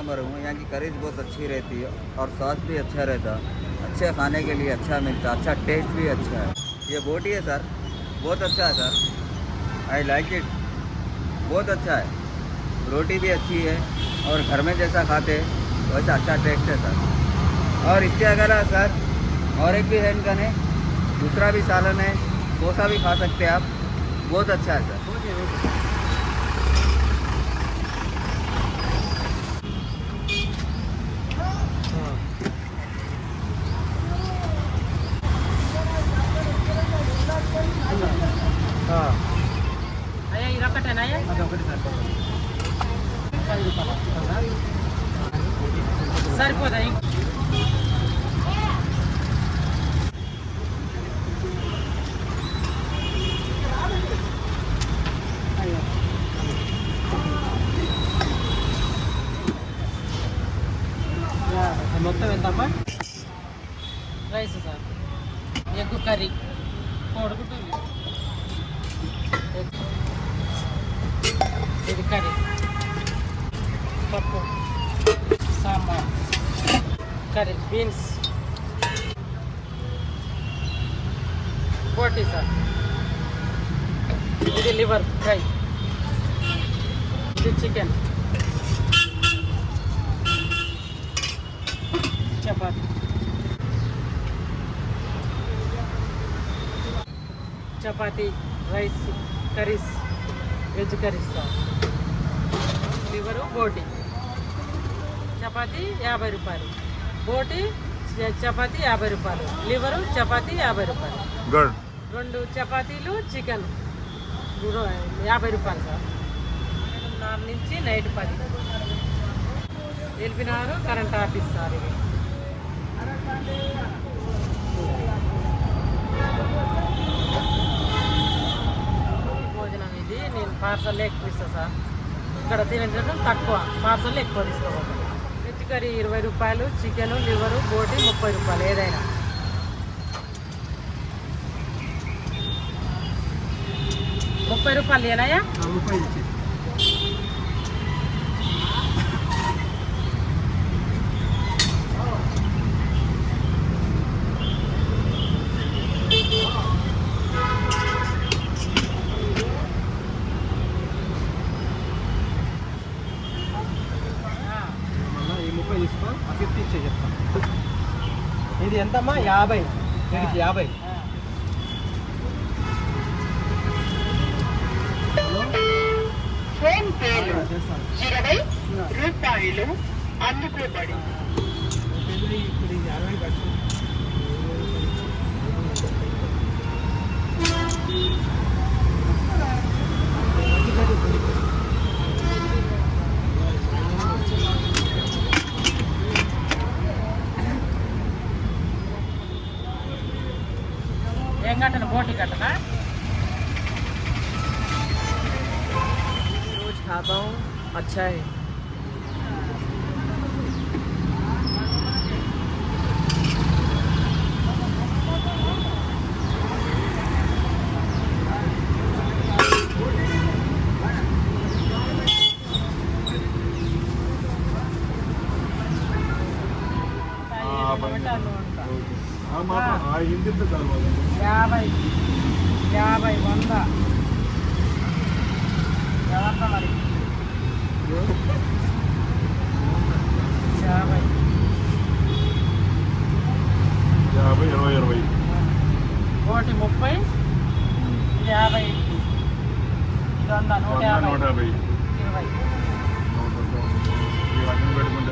Number हूँ। यहाँ की करीज बहुत अच्छी रहती है और स्वाद भी अच्छा रहता, अच्छे खाने के लिए अच्छा मिलता, अच्छा टेस्ट भी अच्छा है। ये बोटी है सर, बहुत अच्छा है सर, आई लाइक इट, बहुत अच्छा है। रोटी भी अच्छी है और घर में जैसा खाते वैसा अच्छा टेस्ट है सर। और इसके अलावा सर और एक भी है इनका ने, दूसरा भी सालन है, कोसा भी खा सकते हैं आप, बहुत अच्छा है सर। అయ్యా ఇది ఒకటేనా అయ్యా? అదొకటి సరిపోదా? మొత్తం ఎంతమ్మా? రైస్ సార్, ఎగ్ కర్రీ, కోడిగుడ్డు, ఇది కర్రీ, పప్పు, సాంబార్, కర్రీ, బీన్స్, బోటీ సార్, ఇది లివర్ ఫ్రై, ఇది chicken, chapati, chapati, rice, curries, veg curries sir, liver, బోటి. చపాతి 50 రూపాయలు, బోటి చపాతి 50 రూపాయలు, లివరు చపాతి 50 రూపాయలు, రెండు చపాతీలు చికెన్ 50 రూపాయలు సార్. 4 నుంచి నైట్ 10. ఎల్బినారు కరెంట్ ఆఫీస్ సార్. ఇది భోజనం ఇది నేను పార్సల్ ఎక్కువ ఇస్తాను సార్. ఇక్కడ తినడం తక్కువ, పార్సల్ ఎక్కువ తీసుకోవాలి. వెజ్ కర్రీ 20 రూపాయలు, చికెను, లివరు, బోటి 30 రూపాయలు ఏదైనా. ₹30 ఏనాయా? 30 ఇచ్చి ఈ 30 తీసుకో, ఆ 50 ఇచ్చే చెప్తాను. ఇది ఎంతమ్మా? 50. దీనికి 50. ఫోన్ పేలు 20 రూపాయలు అందుకోబడి. ఇప్పుడు 50 కట్టు. ఏం కట్టను? బోటి కట్టనా? रोज खाता हूँ, अच्छा है. हिंदी 50, 50, 100 ఎవరన్నా మరి 50, 20. బోటి 30, ఇది 50, ఇది 100, 150, 20. ఈ రకంగా పెట్టుకుంటే